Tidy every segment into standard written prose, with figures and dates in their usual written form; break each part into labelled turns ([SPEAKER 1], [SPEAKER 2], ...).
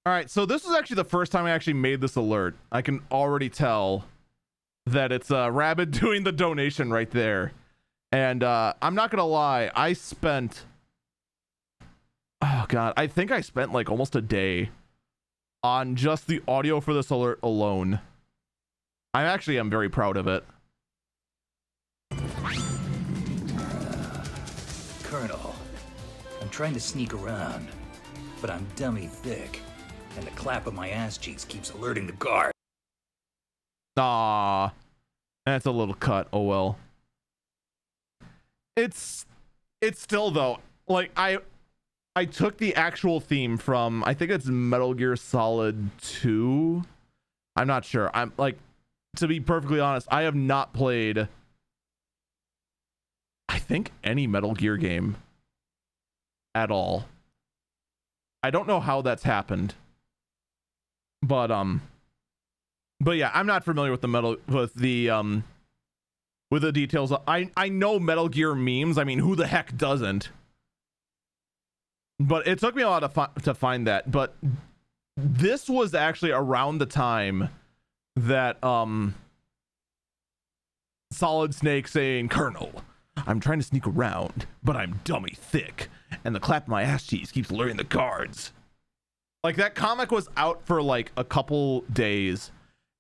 [SPEAKER 1] All right, so this is actually the first time I actually made this alert. I can already tell that it's Rabbit doing the donation right there. And I'm not gonna lie, I spent, oh god, I think I spent like almost a day on just the audio for this alert alone. I actually am very proud of it.
[SPEAKER 2] Colonel, I'm trying to sneak around, but I'm dummy thick, and the clap of my ass cheeks keeps alerting the guard.
[SPEAKER 1] Ah, that's a little cut. Oh well. It's still though, like I took the actual theme from, I think it's Metal Gear Solid 2. I'm not sure. I'm like, to be perfectly honest, I have not played, I think, any Metal Gear game at all. I don't know how that's happened. But yeah, I'm not familiar with the details. I know Metal Gear memes. I mean, who the heck doesn't? But it took me a lot to find that. But this was actually around the time that Solid Snake saying, "Colonel, I'm trying to sneak around, but I'm dummy thick, and the clap of my ass cheeks keeps alerting the guards." Like, that comic was out for like a couple days,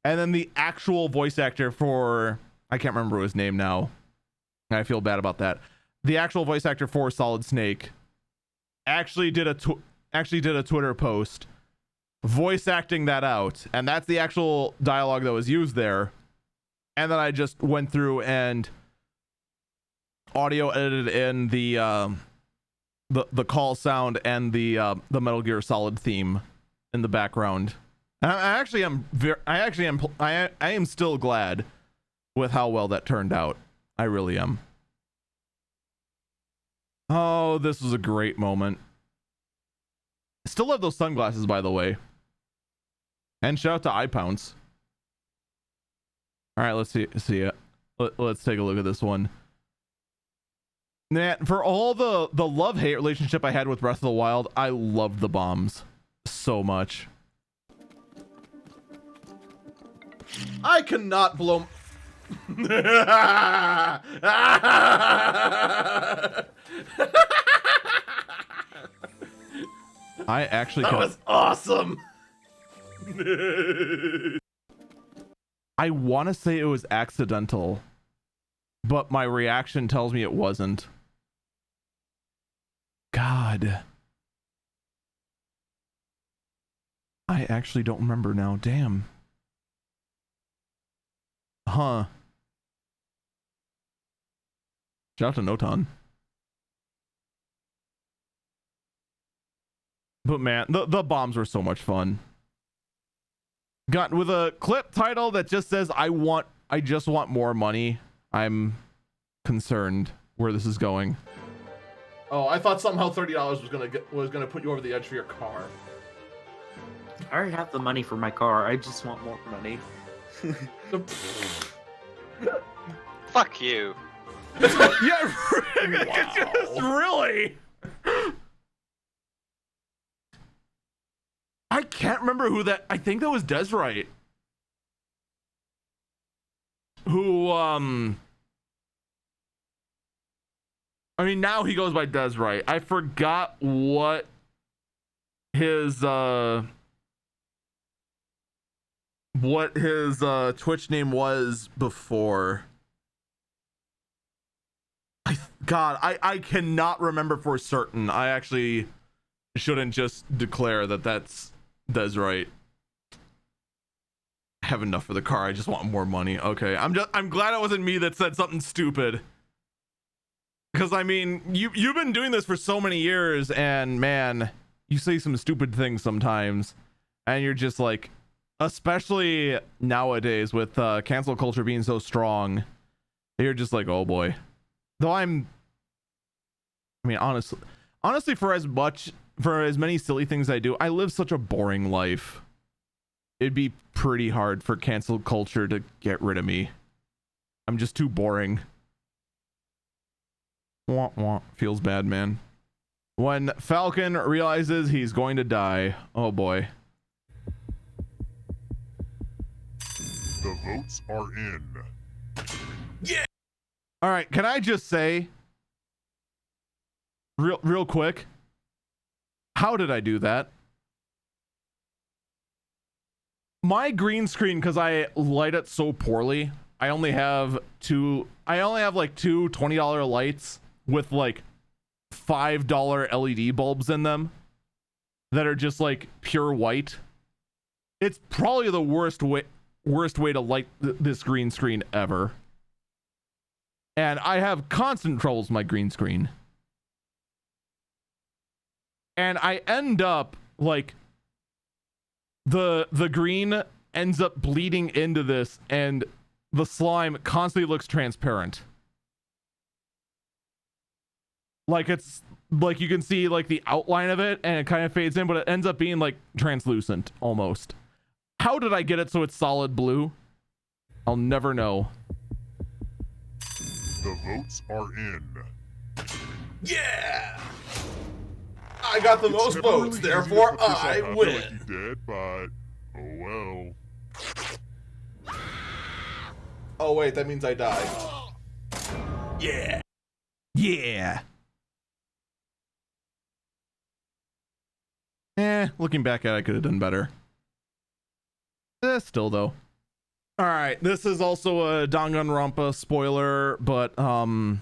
[SPEAKER 1] and then the actual voice actor for, I can't remember his name now, I feel bad about that. The actual voice actor for Solid Snake actually did a Twitter post voice acting that out, and that's the actual dialogue that was used there. And then I just went through and audio edited in the call sound and the Metal Gear Solid theme in the background. And I am still glad with how well that turned out. I really am. Oh, this was a great moment. Still love those sunglasses, by the way. And shout out to iPounce. All right, let's see it. Let's take a look at this one. Man, for all the love-hate relationship I had with Breath of the Wild, I loved the bombs so much. I cannot blow. I actually.
[SPEAKER 3] That was awesome.
[SPEAKER 1] I want to say it was accidental, but my reaction tells me it wasn't. God. I actually don't remember now. Damn. Huh. Shout out to Noton. But man, the bombs were so much fun. Got with a clip title that just says I just want more money. I'm concerned where this is going. Oh, I thought somehow $30 was gonna put you over the edge for your car.
[SPEAKER 4] I already have the money for my car. I just want more money.
[SPEAKER 5] Fuck you.
[SPEAKER 1] Yeah,
[SPEAKER 3] Wow.
[SPEAKER 1] just really. I can't remember who that. I think that was Desrite. Who I mean, now he goes by Desrite. I forgot what his Twitch name was before. I cannot remember for certain. I actually shouldn't just declare that that's Desrite. I have enough for the car. I just want more money. Okay, I'm glad it wasn't me that said something stupid. Because I mean, you've been doing this for so many years, and man, you say some stupid things sometimes, and you're just like, especially nowadays with cancel culture being so strong, you're just like, oh boy. Though I mean, honestly, for as many silly things I do, I live such a boring life. It'd be pretty hard for cancel culture to get rid of me. I'm just too boring. Wah, wah. Feels bad, man. When Falcon realizes he's going to die. Oh boy.
[SPEAKER 6] The votes are in.
[SPEAKER 1] All right, can I just say real quick, how did I do that? My green screen, because I light it so poorly, I only have like two $20 lights with like $5 LED bulbs in them that are just like pure white. It's probably the worst way to light this green screen ever. And I have constant troubles with my green screen. And I end up like the green ends up bleeding into this, and the slime constantly looks transparent. Like it's like you can see like the outline of it and it kind of fades in, but it ends up being like translucent almost. How did I get it so it's solid blue? I'll never know.
[SPEAKER 6] The votes are in.
[SPEAKER 3] Yeah! I got the most
[SPEAKER 6] It's never
[SPEAKER 3] votes,
[SPEAKER 6] really easy to
[SPEAKER 3] therefore
[SPEAKER 6] put this up
[SPEAKER 3] I
[SPEAKER 6] after
[SPEAKER 3] win.
[SPEAKER 6] Like he did, but oh well.
[SPEAKER 3] Oh wait, that means I died. Yeah.
[SPEAKER 1] Yeah. Looking back at it, I could have done better. Still though. All right, this is also a Danganronpa spoiler, but and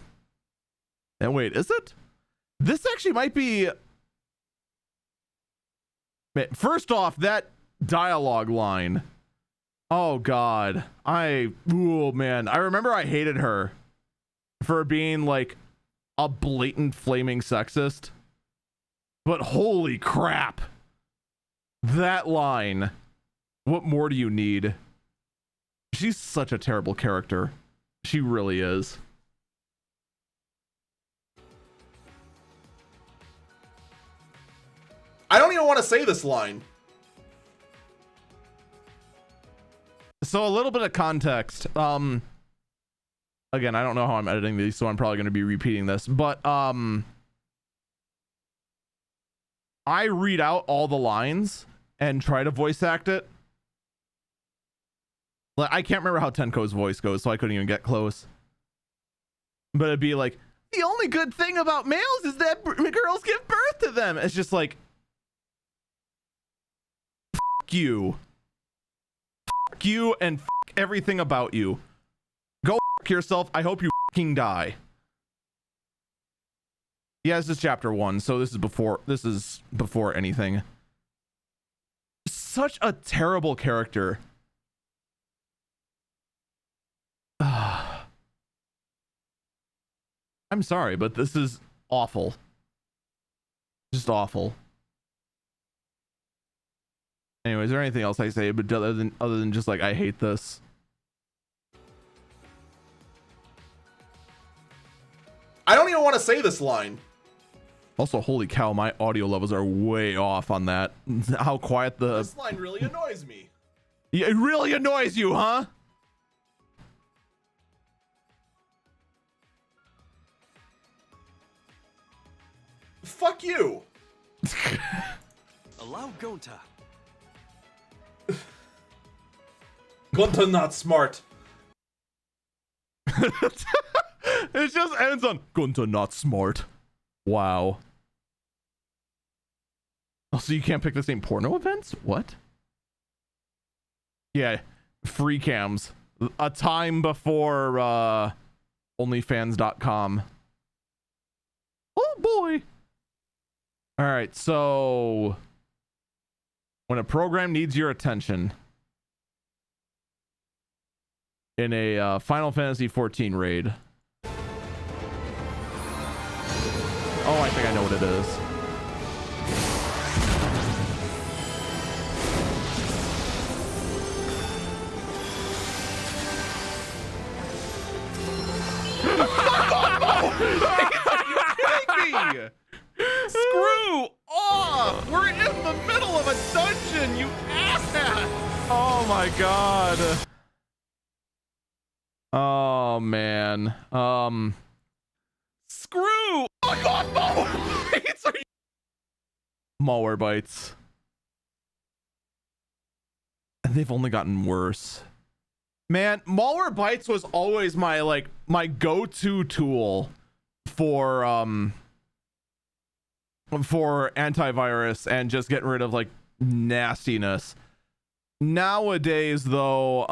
[SPEAKER 1] wait, is it? This actually might be. First off, that dialogue line. Oh god, oh man, I remember I hated her for being like a blatant flaming sexist. But holy crap, that line. What more do you need? She's such a terrible character. She really is.
[SPEAKER 3] I don't even want to say this line.
[SPEAKER 1] So a little bit of context. Again, I don't know how I'm editing these, so I'm probably going to be repeating this, but I read out all the lines and try to voice act it. Like, I can't remember how Tenko's voice goes, so I couldn't even get close. But it'd be like, the only good thing about males is that girls give birth to them. It's just like, fuck you. Fuck you and fuck everything about you. Go fuck yourself. I hope you fucking die. Yeah, this is chapter 1, so this is before anything. Such a terrible character. I'm sorry, but this is awful. Just awful. Anyway, is there anything else I say but other than just like I hate this?
[SPEAKER 3] I don't even want to say this line.
[SPEAKER 1] Also, holy cow, my audio levels are way off on that. How quiet the...
[SPEAKER 3] This line really annoys me.
[SPEAKER 1] Yeah, it really annoys you, huh?
[SPEAKER 3] Fuck you.
[SPEAKER 7] Allow Gonta.
[SPEAKER 3] Gunta not smart.
[SPEAKER 1] It just ends on Gunta not smart. Wow. Also, you can't pick the same porno events? What? Yeah, free cams. A time before onlyfans.com. Oh boy. All right, so when a program needs your attention in a Final Fantasy 14 raid. Oh, I think I know what it is.
[SPEAKER 3] Screw off! We're in the middle of a dungeon, you ass!
[SPEAKER 1] Oh my god. Oh man.
[SPEAKER 3] Screw! Fuck off, Malware! Are you...
[SPEAKER 1] Malware bites. And they've only gotten worse. Man, Malwarebytes was always my go-to tool for antivirus and just getting rid of like nastiness. Nowadays though,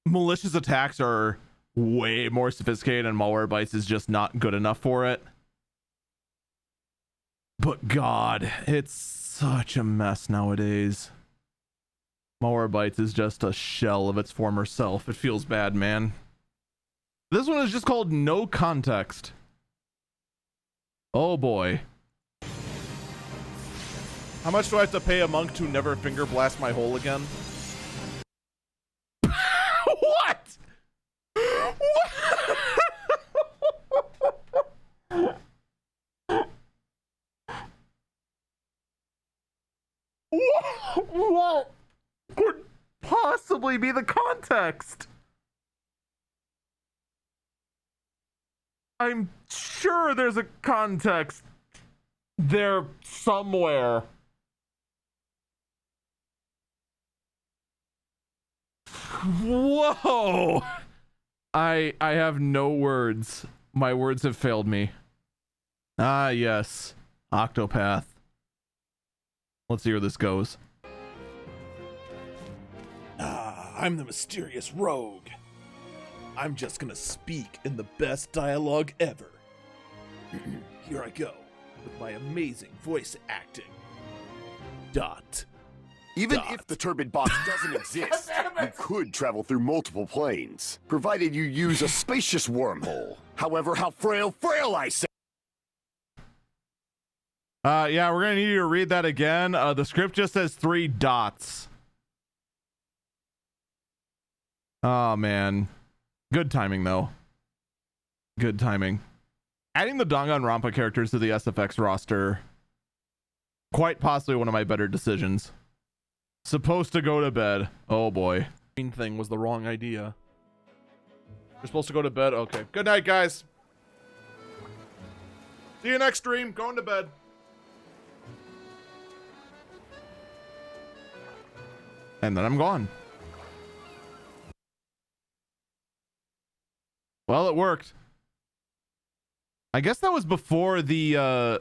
[SPEAKER 1] malicious attacks are way more sophisticated and Malwarebytes is just not good enough for it. But God, it's such a mess nowadays. Malwarebytes is just a shell of its former self. It feels bad, man. This one is just called No Context. Oh boy. How much do I have to pay a monk to never finger blast my hole again? What? What could possibly be the context? I'm sure there's a context there somewhere. Whoa! I have no words. My words have failed me. Ah, yes. Octopath. Let's see where this goes. I'm the mysterious rogue. I'm just gonna speak in the best dialogue ever. Here I go, with my amazing voice acting.
[SPEAKER 7] Even if the turbid box doesn't exist, you could travel through multiple planes, provided you use a spacious wormhole. However, how frail I say.
[SPEAKER 1] Yeah, we're gonna need you to read that again. The script just says 3 dots. Oh man. Good timing though. Good timing. Adding the Danganronpa characters to the SFX roster, quite possibly one of my better decisions. Supposed to go to bed. Oh boy. Green thing was the wrong idea. You're supposed to go to bed? Okay. Good night, guys. See you next stream. Going to bed. And then I'm gone. Well, it worked. I guess that was before the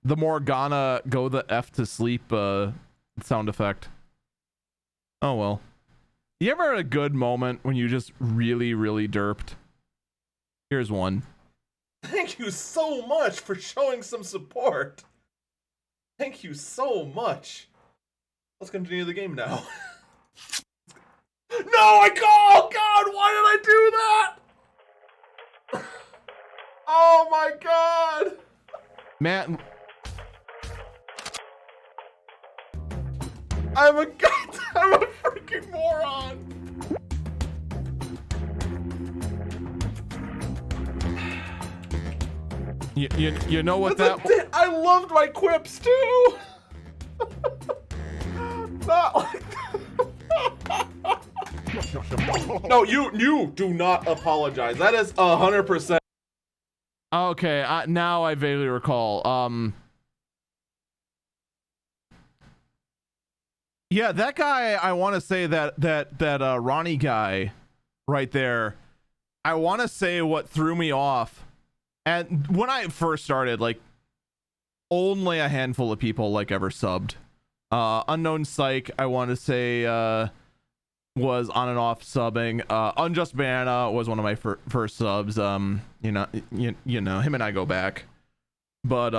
[SPEAKER 1] Morgana go the F to sleep sound effect. Oh well. You ever had a good moment when you just really derped? Here's one.
[SPEAKER 3] Thank you so much for showing some support. Thank you so much. Let's continue the game now. No, oh God, why did I do that? Oh my God.
[SPEAKER 1] Man,
[SPEAKER 3] I'm a freaking moron.
[SPEAKER 1] you know what
[SPEAKER 3] I loved my quips too. Not like that. No, you do not apologize. That is 100%.
[SPEAKER 1] Okay, now I vaguely recall. Yeah, that guy, I want to say that Ronnie guy right there, I want to say what threw me off. And when I first started, like, only a handful of people like ever subbed. Unknown Psych, I want to say, was on and off subbing. Unjust Banana was one of my first subs. You know, him and I go back. But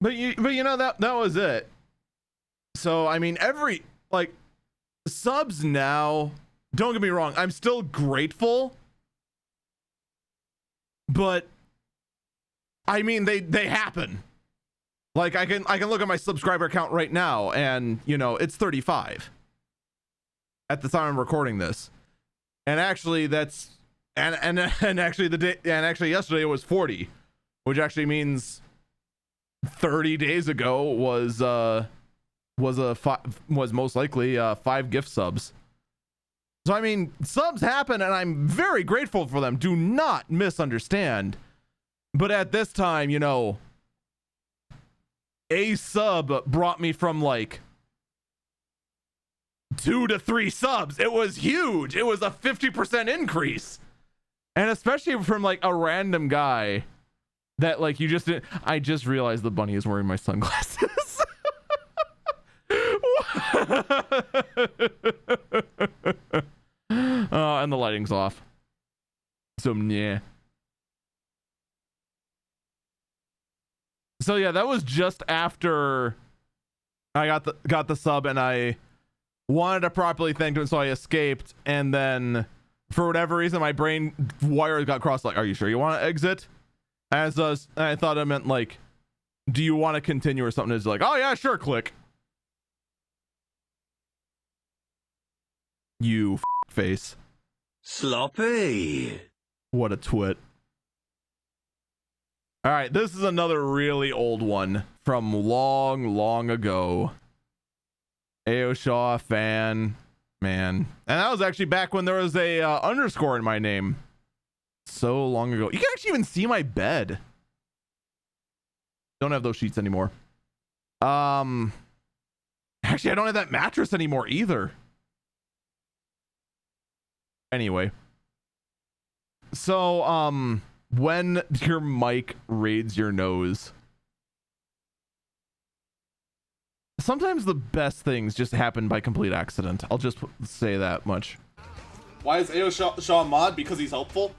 [SPEAKER 1] you know, that was it. So I mean, subs now, don't get me wrong, I'm still grateful, but I mean, they happen. Like, I can look at my subscriber count right now, and you know, it's 35 at the time I'm recording this, and actually that's and actually yesterday it was 40, which actually means 30 days ago was most likely 5 gift subs. So I mean, subs happen, and I'm very grateful for them. Do not misunderstand. But at this time, you know, a sub brought me from like 2 to 3 subs. It was huge. It was a 50% increase. And especially from like a random guy that like you just didn't. I just realized the bunny is wearing my sunglasses. And the lighting's off. So yeah. So yeah, that was just after I got the sub, and I wanted to properly thank him, so I escaped, and then for whatever reason my brain wires got crossed, like, are you sure you want to exit? And I thought it meant like, do you want to continue or something? It's like, oh yeah, sure, click. You face.
[SPEAKER 2] Sloppy.
[SPEAKER 1] What a twit. All right, this is another really old one from long ago. AO Shaw fan, man. And that was actually back when there was a underscore in my name. So long ago. You can actually even see my bed. Don't have those sheets anymore. Actually, I don't have that mattress anymore either. Anyway. So, when your mic raids your nose, sometimes the best things just happen by complete accident. I'll just say that much.
[SPEAKER 3] Why is AO Shaw mod? Because he's helpful?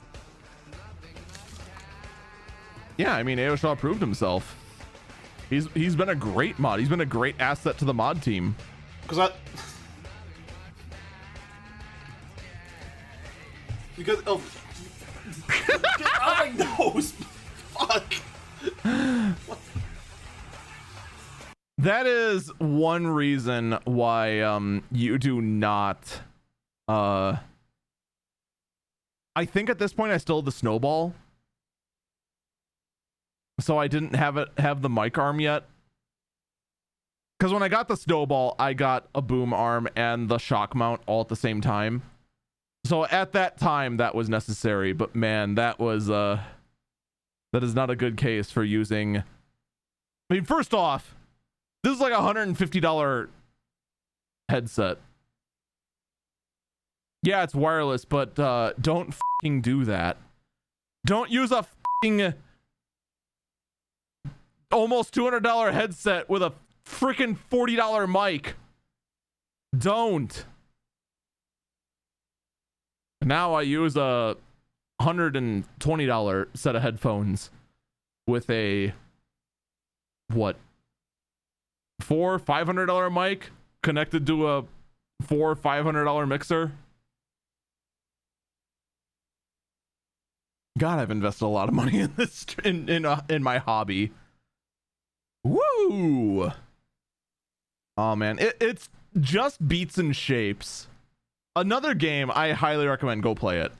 [SPEAKER 1] Yeah, I mean, AO Shaw proved himself. He's been a great mod. He's been a great asset to the mod team.
[SPEAKER 3] Because of get out of my nose. Fuck.
[SPEAKER 1] That is one reason why you do not I think at this point I still have the snowball. So I didn't have the mic arm yet. Because when I got the snowball, I got a boom arm and the shock mount all at the same time. So at that time that was necessary, but man, that is not a good case for using. I mean, first off, this is like $150 headset. Yeah, it's wireless, but don't fucking do that. Don't use a fucking almost $200 headset with a freaking $40 mic. Don't. Now I use a $120 set of headphones with a what, $500 mic connected to a $500 mixer. God, I've invested a lot of money in this in my hobby. Woo! Oh man, it's just Beats and Shapes. Another game I highly recommend. Go play it.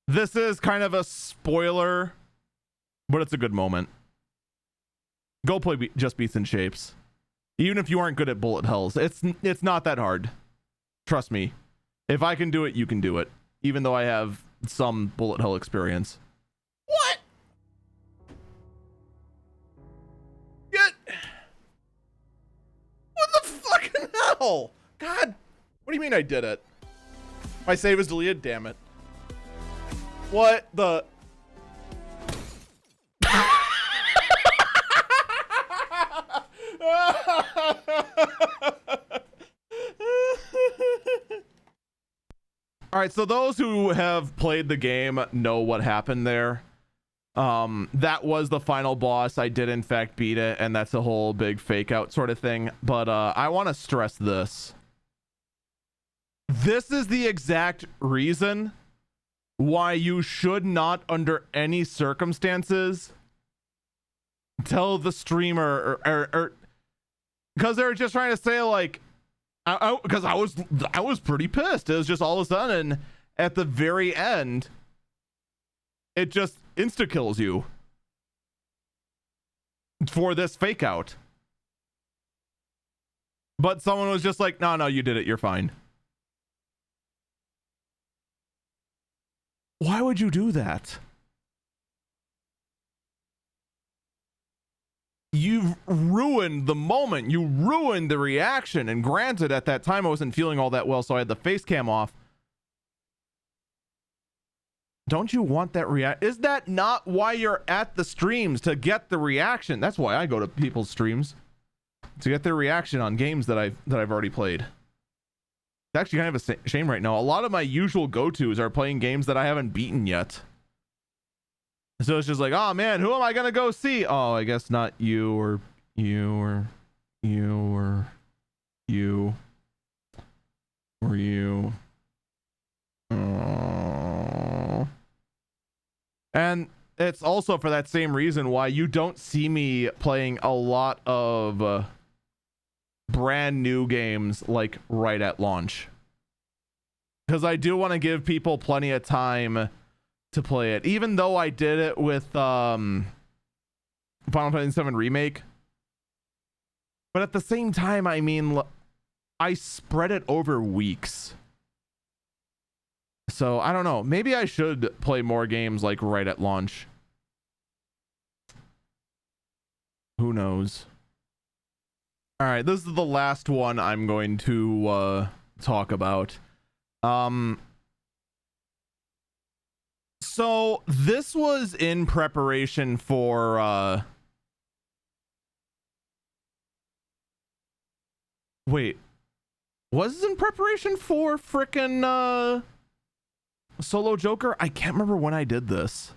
[SPEAKER 1] This is kind of a spoiler, but it's a good moment. Go play Just Beats and Shapes. Even if you aren't good at bullet hells, it's not that hard. Trust me. If I can do it, you can do it. Even though I have some bullet hell experience. What? What the fucking hell? God. What do you mean I did it? My save is deleted, damn it. What the? All right, so those who have played the game know what happened there. That was the final boss. I did in fact beat it, and that's a whole big fake out sort of thing. But I want to stress this. This is the exact reason why you should not, under any circumstances, tell the streamer or because they're just trying to say like, because I was pretty pissed. It was just all of a sudden at the very end, it just insta kills you for this fake out. But someone was just like, no, you did it. You're fine. Why would you do that? You've ruined the moment. You ruined the reaction. And granted, at that time I wasn't feeling all that well, so I had the face cam off. Don't you want that react? Is that not why you're at the streams, to get the reaction? That's why I go to people's streams, to get their reaction on games that I've already played. It's actually kind of a shame right now. A lot of my usual go-tos are playing games that I haven't beaten yet. So it's just like, oh man, who am I gonna go see? Oh, I guess not you or you or you or you or you. Oh. And it's also for that same reason why you don't see me playing a lot of brand new games like right at launch, because I do want to give people plenty of time to play it, even though I did it with Final Fantasy VII Remake. But at the same time, I mean, I spread it over weeks. So I don't know, maybe I should play more games like right at launch. Who knows? All right, this is the last one I'm going to talk about. So this was in preparation for wait, was this in preparation for frickin' Solo Joker? I can't remember when I did this.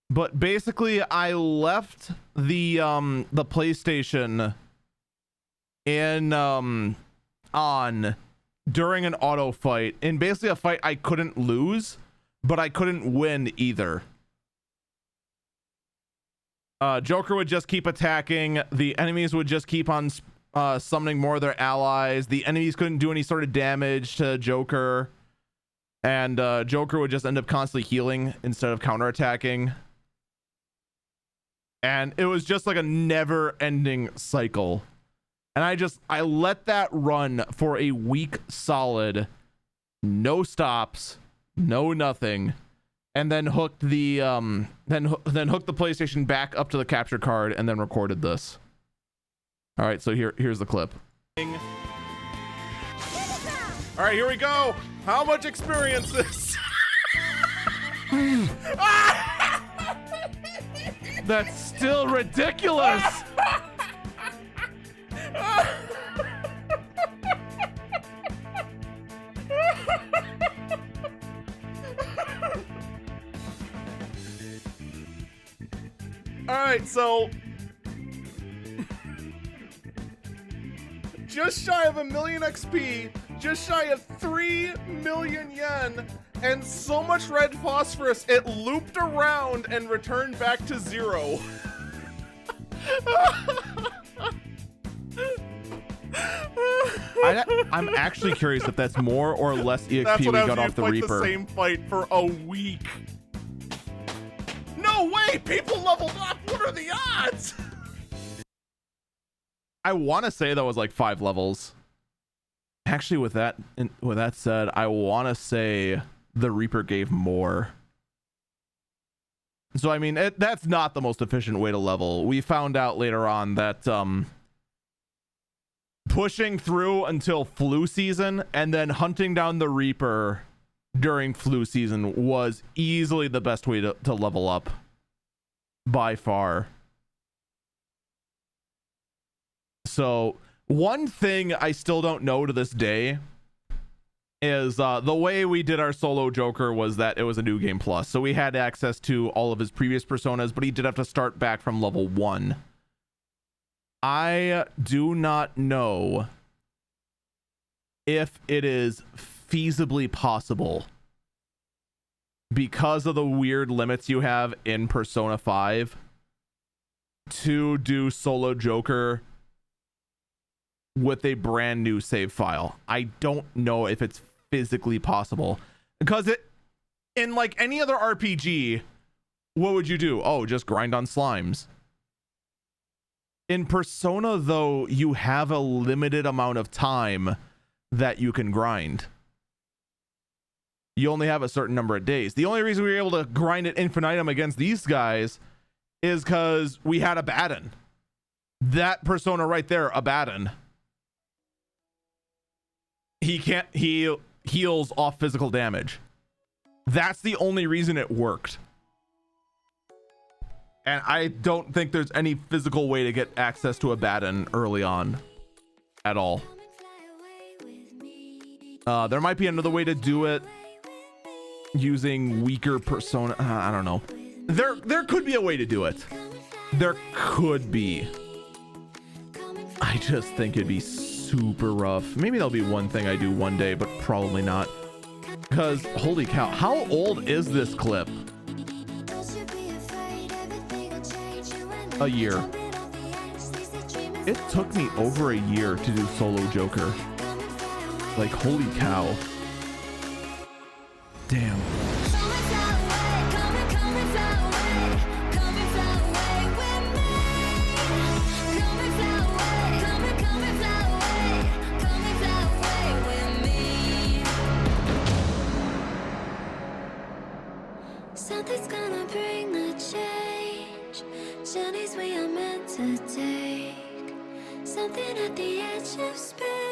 [SPEAKER 1] But basically I left the PlayStation in on during an auto fight, in basically a fight I couldn't lose, but I couldn't win either. Joker would just keep attacking, the enemies would just keep on summoning more of their allies, the enemies couldn't do any sort of damage to Joker, and Joker would just end up constantly healing instead of counterattacking. And it was just like a never-ending cycle. And I let that run for a week solid, no stops, no nothing, and then hooked the then hooked the PlayStation back up to the capture card and then recorded this. All right, so here's the clip. All right, here we go. How much experience is? That's still ridiculous.
[SPEAKER 3] All right, so just shy of 1 million XP, just shy of 3 million yen, and so much red phosphorus it looped around and returned back to 0.
[SPEAKER 1] I'm actually curious if that's more or less EXP
[SPEAKER 3] That's
[SPEAKER 1] we
[SPEAKER 3] what I was
[SPEAKER 1] got off the
[SPEAKER 3] fight
[SPEAKER 1] Reaper.
[SPEAKER 3] the same fight for a week. No way! People leveled up! What are the odds?
[SPEAKER 1] I want to say that was like 5 levels. Actually, with that said, I want to say the Reaper gave more. So I mean, that's not the most efficient way to level. We found out later on that pushing through until flu season and then hunting down the Reaper during flu season was easily the best way to level up by far. So one thing I still don't know to this day is the way we did our Solo Joker was that it was a new game plus, so we had access to all of his previous personas, but he did have to start back from level 1. I do not know if it is feasibly possible, because of the weird limits you have in Persona 5, to do Solo Joker with a brand new save file. I don't know if it's physically possible, because in like any other RPG, what would you do? Oh, just grind on slimes. In Persona, though, you have a limited amount of time that you can grind. You only have a certain number of days. The only reason we were able to grind it infinitum against these guys is because we had Abaddon. That persona right there, Abaddon. He can't heals off physical damage. That's the only reason it worked. And I don't think there's any physical way to get access to Abaddon early on at all. There might be another way to do it using weaker persona. I don't know. There could be a way to do it. There could be. I just think it'd be super rough. Maybe there'll be one thing I do one day, but probably not. Because holy cow, how old is this clip? A year. It took me over a year to do solo Joker. Like, holy cow. Damn.
[SPEAKER 8] Something's gonna bring the change. Journeys we are meant to take. Something at the edge of space.